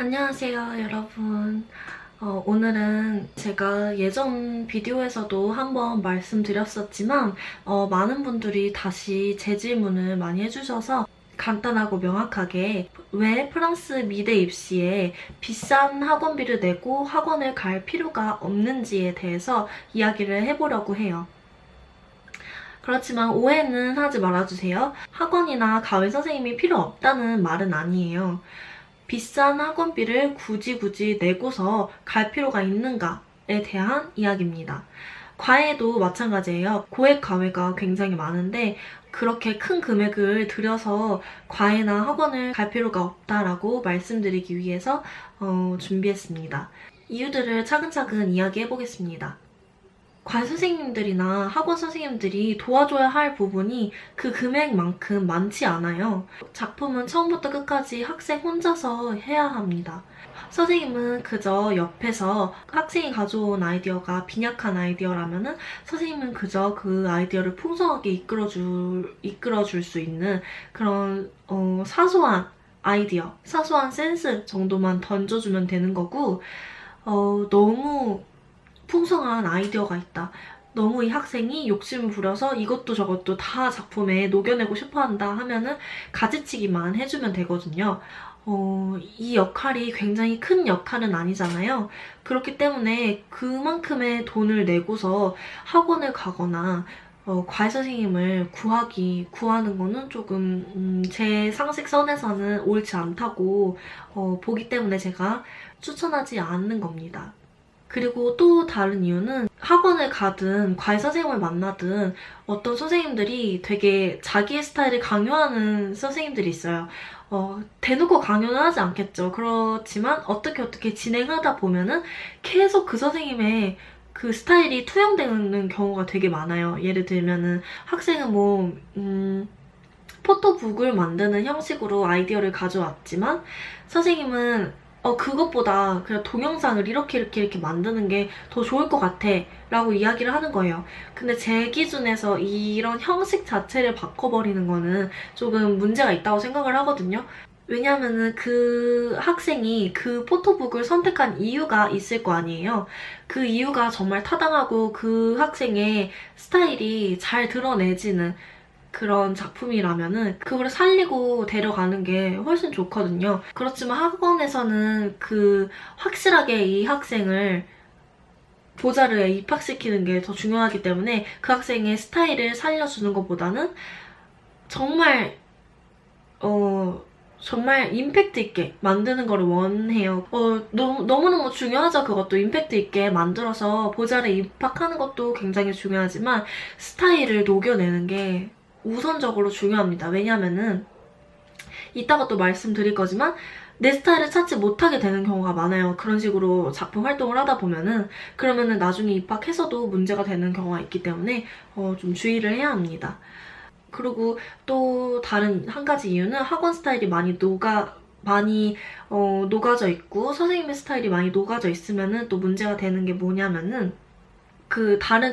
안녕하세요, 여러분. 오늘은 제가 예전 비디오에서도 한번 말씀드렸었지만 많은 분들이 다시 재질문을 많이 해주셔서 간단하고 명확하게 왜 프랑스 미대 입시에 비싼 학원비를 내고 학원을 갈 필요가 없는지에 대해서 이야기를 해보려고 해요. 그렇지만 오해는 하지 말아주세요. 학원이나 가외 선생님이 필요 없다는 말은 아니에요. 비싼 학원비를 굳이 내고서 갈 필요가 있는가에 대한 이야기입니다. 과외도 마찬가지예요. 고액 과외가 굉장히 많은데 그렇게 큰 금액을 들여서 과외나 학원을 갈 필요가 없다라고 말씀드리기 위해서 준비했습니다. 이유들을 차근차근 이야기해보겠습니다. 관 선생님들이나 학원 선생님들이 도와줘야 할 부분이 그 금액만큼 많지 않아요. 작품은 처음부터 끝까지 학생 혼자서 해야 합니다. 선생님은 그저 옆에서 학생이 가져온 아이디어가 빈약한 아이디어라면은 선생님은 그저 그 아이디어를 풍성하게 이끌어줄 수 있는 그런 사소한 아이디어, 사소한 센스 정도만 던져주면 되는 거고 너무 풍성한 아이디어가 있다. 너무 이 학생이 욕심을 부려서 이것도 저것도 다 작품에 녹여내고 싶어한다 하면은 가지치기만 해주면 되거든요. 이 역할이 굉장히 큰 역할은 아니잖아요. 그렇기 때문에 그만큼의 돈을 내고서 학원을 가거나 과외 선생님을 구하는 거는 조금 제 상식선에서는 옳지 않다고 보기 때문에 제가 추천하지 않는 겁니다. 그리고 또 다른 이유는 학원을 가든 과외 선생님을 만나든 어떤 선생님들이 되게 자기의 스타일을 강요하는 선생님들이 있어요. 대놓고 강요는 하지 않겠죠. 그렇지만 어떻게 진행하다 보면은 계속 그 선생님의 그 스타일이 투영되는 경우가 되게 많아요. 예를 들면은 학생은 포토북을 만드는 형식으로 아이디어를 가져왔지만 선생님은 그것보다 그냥 동영상을 이렇게 만드는 게 더 좋을 것 같아 라고 이야기를 하는 거예요. 근데 제 기준에서 이런 형식 자체를 바꿔버리는 거는 조금 문제가 있다고 생각을 하거든요. 왜냐면은 그 학생이 그 포토북을 선택한 이유가 있을 거 아니에요. 그 이유가 정말 타당하고 그 학생의 스타일이 잘 드러내지는 그런 작품이라면은 그걸 살리고 데려가는 게 훨씬 좋거든요. 그렇지만 학원에서는 확실하게 이 학생을 보자르에 입학시키는 게 더 중요하기 때문에 그 학생의 스타일을 살려주는 것보다는 정말 정말 임팩트 있게 만드는 걸 원해요. 너무너무 중요하죠. 그것도 임팩트 있게 만들어서 보자르에 입학하는 것도 굉장히 중요하지만 스타일을 녹여내는 게 우선적으로 중요합니다. 왜냐면은 이따가 또 말씀드릴 거지만 내 스타일을 찾지 못하게 되는 경우가 많아요. 그런 식으로 작품 활동을 하다 보면은 그러면은 나중에 입학해서도 문제가 되는 경우가 있기 때문에 좀 주의를 해야 합니다. 그리고 또 다른 한 가지 이유는 학원 스타일이 많이 녹아져 있고 선생님의 스타일이 많이 녹아져 있으면은 또 문제가 되는 게 뭐냐면은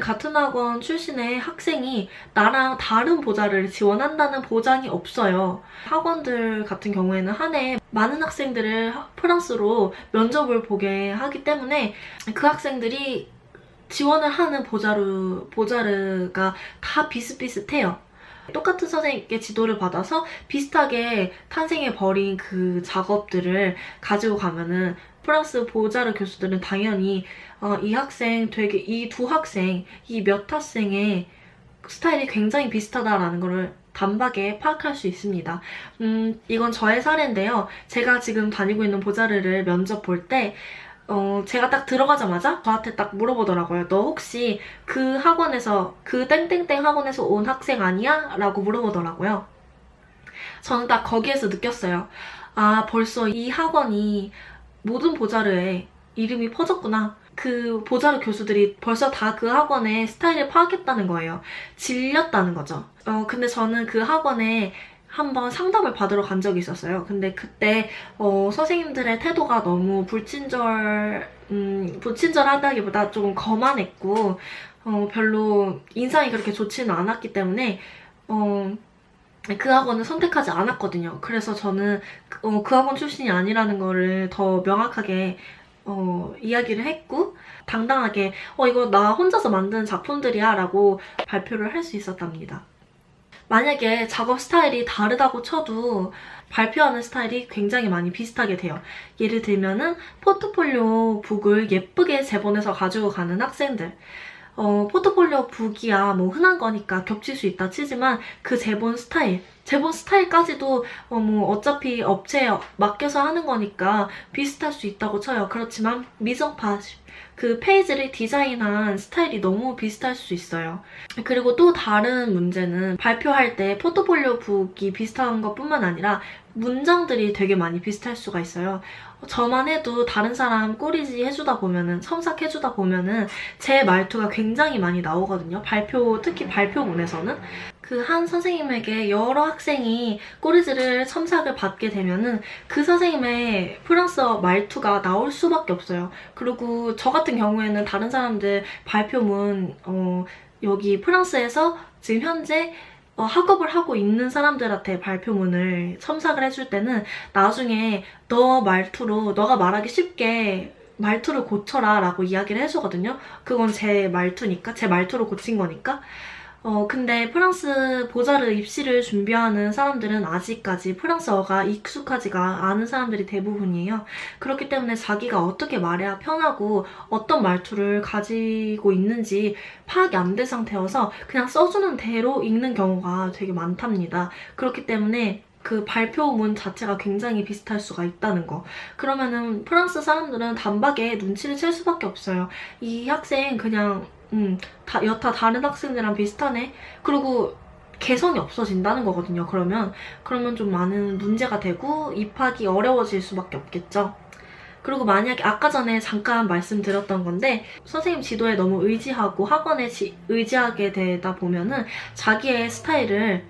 같은 학원 출신의 학생이 나랑 다른 보자를 지원한다는 보장이 없어요. 학원들 같은 경우에는 한 해에 많은 학생들을 프랑스로 면접을 보게 하기 때문에 그 학생들이 지원을 하는 보자르가 다 비슷비슷해요. 똑같은 선생님께 지도를 받아서 비슷하게 탄생해버린 그 작업들을 가지고 가면은 프랑스 보자르 교수들은 당연히 이 두 학생, 이 몇 학생의 스타일이 굉장히 비슷하다라는 거를 단박에 파악할 수 있습니다. 이건 저의 사례인데요. 제가 지금 다니고 있는 보자르를 면접 볼 때 제가 딱 들어가자마자 저한테 딱 물어보더라고요. 너 혹시 그 학원에서, 그 땡땡땡 학원에서 온 학생 아니야? 라고 물어보더라고요. 저는 딱 거기에서 느꼈어요. 아, 벌써 이 학원이 모든 보자르에 이름이 퍼졌구나. 그 보자르 교수들이 벌써 다 그 학원의 스타일을 파악했다는 거예요. 질렸다는 거죠. 근데 저는 그 학원에 한번 상담을 받으러 간 적이 있었어요. 근데 그때 선생님들의 태도가 너무 불친절하다기보다 조금 거만했고 별로 인상이 그렇게 좋지는 않았기 때문에 그 학원을 선택하지 않았거든요. 그래서 저는 그 학원 출신이 아니라는 거를 더 명확하게 이야기를 했고 당당하게 이거 나 혼자서 만든 작품들이야 라고 발표를 할 수 있었답니다. 만약에 작업 스타일이 다르다고 쳐도 발표하는 스타일이 굉장히 많이 비슷하게 돼요. 예를 들면은 포트폴리오 북을 예쁘게 재본해서 가지고 가는 학생들. 포트폴리오 북이야 뭐 흔한 거니까 겹칠 수 있다 치지만 그 재본 스타일까지도 뭐 어차피 업체에 맡겨서 하는 거니까 비슷할 수 있다고 쳐요. 그렇지만 미정파주 그 페이지를 디자인한 스타일이 너무 비슷할 수 있어요. 그리고 또 다른 문제는 발표할 때 포트폴리오 북이 비슷한 것뿐만 아니라 문장들이 되게 많이 비슷할 수가 있어요. 저만 해도 다른 사람 꼬리지 해주다 보면은 첨삭해주다 보면은 제 말투가 굉장히 많이 나오거든요. 특히 발표문에서는 그 한 선생님에게 여러 학생이 꼬리지를 첨삭을 받게 되면은 그 선생님의 프랑스어 말투가 나올 수밖에 없어요. 그리고 저 같은 경우에는 다른 사람들 발표문 여기 프랑스에서 지금 현재 학업을 하고 있는 사람들한테 발표문을 첨삭을 해줄 때는 나중에 너 말투로 너가 말하기 쉽게 말투를 고쳐라 라고 이야기를 해주거든요. 그건 제 말투니까, 제 말투로 고친 거니까. 근데 프랑스 보자르 입시를 준비하는 사람들은 아직까지 프랑스어가 익숙하지가 않은 사람들이 대부분이에요. 그렇기 때문에 자기가 어떻게 말해야 편하고 어떤 말투를 가지고 있는지 파악이 안 된 상태여서 그냥 써주는 대로 읽는 경우가 되게 많답니다. 그렇기 때문에 그 발표문 자체가 굉장히 비슷할 수가 있다는 거. 그러면은 프랑스 사람들은 단박에 눈치를 챌 수밖에 없어요. 이 학생 그냥 여타 다른 학생들이랑 비슷하네? 그리고 개성이 없어진다는 거거든요. 그러면 좀 많은 문제가 되고 입학이 어려워질 수밖에 없겠죠. 그리고 만약에 아까 전에 잠깐 말씀드렸던 건데 선생님 지도에 너무 의지하고 학원에 의지하게 되다 보면은 자기의 스타일을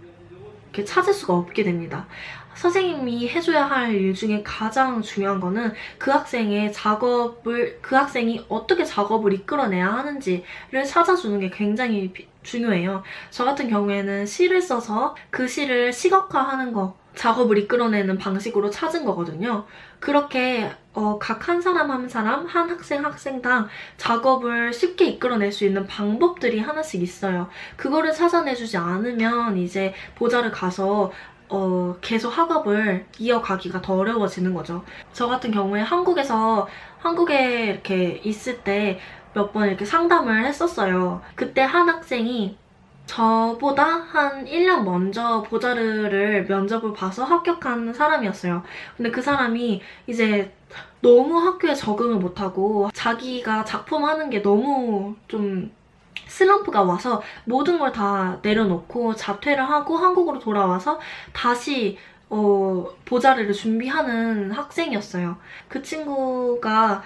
이렇게 찾을 수가 없게 됩니다. 선생님이 해줘야 할 일 중에 가장 중요한 거는 그 학생이 어떻게 작업을 이끌어내야 하는지를 찾아주는 게 굉장히 중요해요. 저 같은 경우에는 시를 써서 그 시를 시각화하는 거, 작업을 이끌어내는 방식으로 찾은 거거든요. 그렇게 각 한 사람 한 학생당 작업을 쉽게 이끌어낼 수 있는 방법들이 하나씩 있어요. 그거를 찾아내주지 않으면 이제 보자를 가서 계속 학업을 이어가기가 더 어려워지는 거죠. 저 같은 경우에 한국에 이렇게 있을 때 몇 번 이렇게 상담을 했었어요. 그때 한 학생이 저보다 한 1년 먼저 보자르를 면접을 봐서 합격한 사람이었어요. 근데 그 사람이 이제 너무 학교에 적응을 못하고 자기가 작품하는 게 너무 좀 슬럼프가 와서 모든 걸 다 내려놓고 자퇴를 하고 한국으로 돌아와서 다시 보자르를 준비하는 학생이었어요. 그 친구가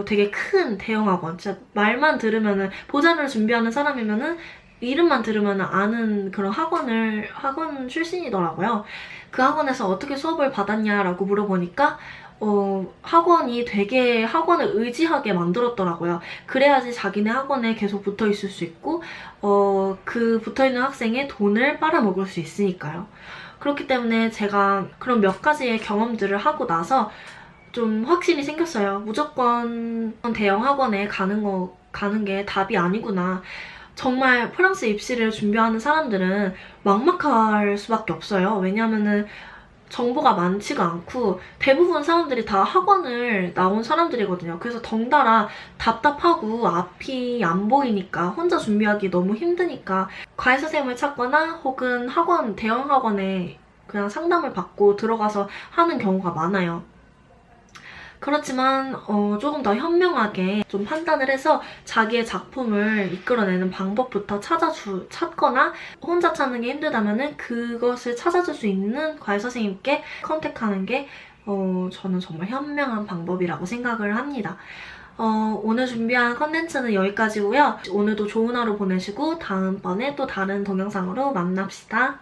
되게 큰 대형학원, 진짜 말만 들으면은 보자르를 준비하는 사람이면은 이름만 들으면 아는 그런 학원 출신이더라고요. 그 학원에서 어떻게 수업을 받았냐라고 물어보니까 학원이 되게 학원을 의지하게 만들었더라고요. 그래야지 자기네 학원에 계속 붙어 있을 수 있고, 그 붙어 있는 학생의 돈을 빨아먹을 수 있으니까요. 그렇기 때문에 제가 그런 몇 가지의 경험들을 하고 나서 좀 확신이 생겼어요. 무조건 대형 학원에 가는 게 답이 아니구나. 정말 프랑스 입시를 준비하는 사람들은 막막할 수밖에 없어요. 왜냐면은 정보가 많지가 않고 대부분 사람들이 다 학원을 나온 사람들이거든요. 그래서 덩달아 답답하고 앞이 안 보이니까 혼자 준비하기 너무 힘드니까 과외 선생님을 찾거나 혹은 대형 학원에 그냥 상담을 받고 들어가서 하는 경우가 많아요. 그렇지만 조금 더 현명하게 좀 판단을 해서 자기의 작품을 이끌어내는 방법부터 찾거나 혼자 찾는 게 힘들다면은 그것을 찾아줄 수 있는 과외 선생님께 컨택하는 게 저는 정말 현명한 방법이라고 생각을 합니다. 오늘 준비한 컨텐츠는 여기까지고요. 오늘도 좋은 하루 보내시고 다음번에 또 다른 동영상으로 만납시다.